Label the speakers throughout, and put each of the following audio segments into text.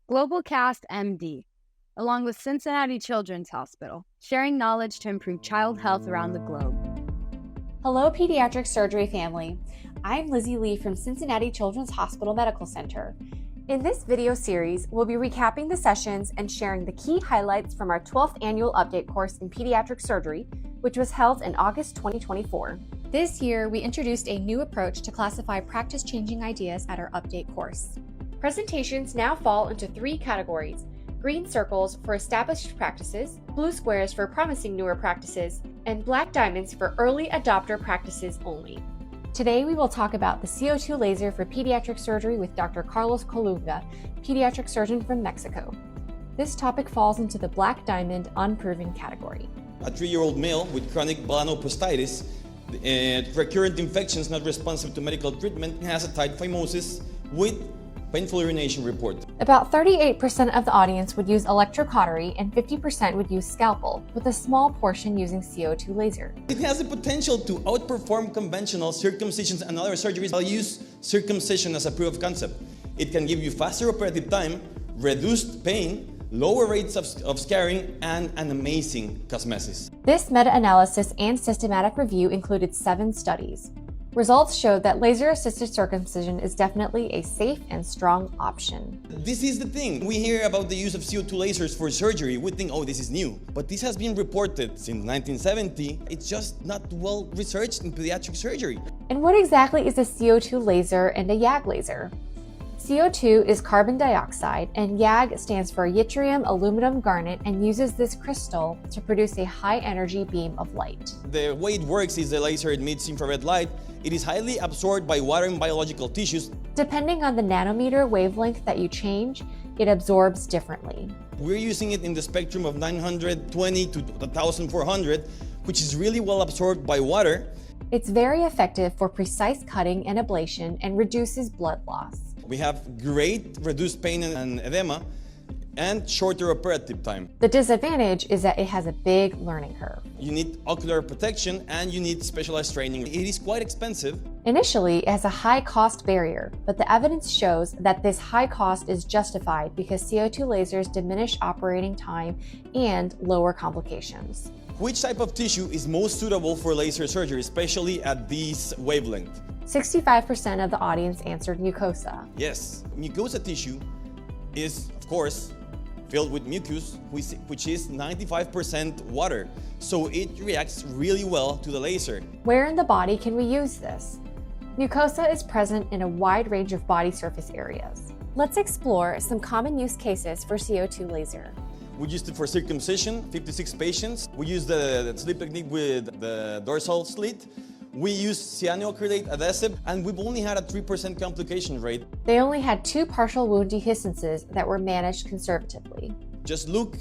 Speaker 1: Globalcast MD, along with Cincinnati Children's Hospital, sharing knowledge to improve child health around the globe.
Speaker 2: Hello, pediatric surgery family. I'm Lizzie Lee from Cincinnati Children's Hospital Medical Center. In this video series, we'll be recapping the sessions and sharing the key highlights from our 12th annual update course in pediatric surgery, which was held in August 2024. This year, we introduced a new approach to classify practice-changing ideas at our update course. Presentations now fall into three categories: green circles for established practices, blue squares for promising newer practices, and black diamonds for early adopter practices only. Today, we will talk about the CO2 laser for pediatric surgery with Dr. Carlos Colunga, pediatric surgeon from Mexico. This topic falls into the black diamond unproven category.
Speaker 3: A 3-year-old male with chronic melanocystitis and recurrent infections not responsive to medical treatment has a tight phimosis with painful urination report.
Speaker 2: About 38% of the audience would use electrocautery and 50% would use scalpel, with a small portion using CO2 laser.
Speaker 3: It has the potential to outperform conventional circumcisions and other surgeries. I'll use circumcision as a proof of concept. It can give you faster operative time, reduced pain, lower rates of scarring, and an amazing cosmesis.
Speaker 2: This meta-analysis and systematic review included 7 studies. Results showed that laser-assisted circumcision is definitely a safe and strong option.
Speaker 3: This is the thing. We hear about the use of CO2 lasers for surgery. We think, oh, this is new. But this has been reported since 1970. It's just not well researched in pediatric surgery.
Speaker 2: And what exactly is a CO2 laser and a YAG laser? CO2 is carbon dioxide, and YAG stands for yttrium aluminum garnet and uses this crystal to produce a high-energy beam of light.
Speaker 3: The way it works is the laser emits infrared light. It is highly absorbed by water and biological tissues.
Speaker 2: Depending on the nanometer wavelength that you change, it absorbs differently.
Speaker 3: We're using it in the spectrum of 920 to 1400, which is really well absorbed by water.
Speaker 2: It's very effective for precise cutting and ablation and reduces blood loss.
Speaker 3: We have great reduced pain and edema and shorter operative time.
Speaker 2: The disadvantage is that it has a big learning curve.
Speaker 3: You need ocular protection and you need specialized training. It is quite expensive.
Speaker 2: Initially, it has a high cost barrier, but the evidence shows that this high cost is justified because CO2 lasers diminish operating time and lower complications.
Speaker 3: Which type of tissue is most suitable for laser surgery, especially at this wavelength?
Speaker 2: 65% of the audience answered mucosa.
Speaker 3: Yes, mucosa tissue is, of course, filled with mucus, which is 95% water. So it reacts really well to the laser.
Speaker 2: Where in the body can we use this? Mucosa is present in a wide range of body surface areas. Let's explore some common use cases for CO2 laser.
Speaker 3: We used it for circumcision, 56 patients. We used the sleep technique with the dorsal slit. We used cyanoacrylate adhesive, and we've only had a 3% complication rate.
Speaker 2: They only had 2 partial wound dehiscences that were managed conservatively.
Speaker 3: Just look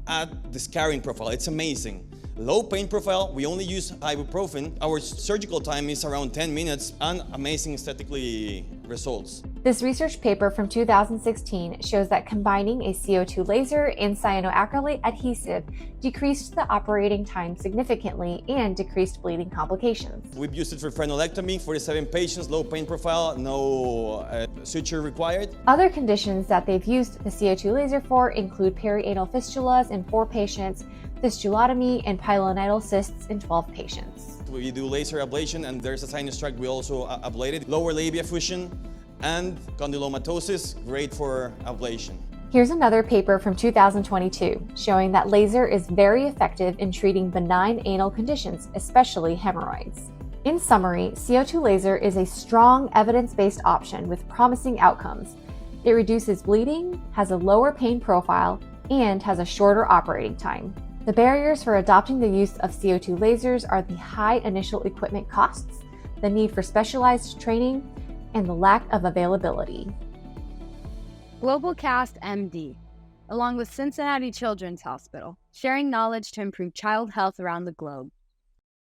Speaker 3: at the scarring profile. It's amazing. Low pain profile, we only use ibuprofen. Our surgical time is around 10 minutes and amazing aesthetically results.
Speaker 2: This research paper from 2016 shows that combining a CO2 laser and cyanoacrylate adhesive decreased the operating time significantly and decreased bleeding complications.
Speaker 3: We've used it for frenulectomy, 47 patients, low pain profile, no suture required.
Speaker 2: Other conditions that they've used the CO2 laser for include perianal fistulas in 4 patients, fistulotomy, and pilonidal cysts in 12 patients.
Speaker 3: We do laser ablation, and there's a sinus tract we also ablated. Lower labia fusion and condylomatosis, great for ablation.
Speaker 2: Here's another paper from 2022 showing that laser is very effective in treating benign anal conditions, especially hemorrhoids. In summary, CO2 laser is a strong evidence-based option with promising outcomes. It reduces bleeding, has a lower pain profile, and has a shorter operating time. The barriers for adopting the use of CO2 lasers are the high initial equipment costs, the need for specialized training, and the lack of availability.
Speaker 1: Globalcast MD, along with Cincinnati Children's Hospital, sharing knowledge to improve child health around the globe.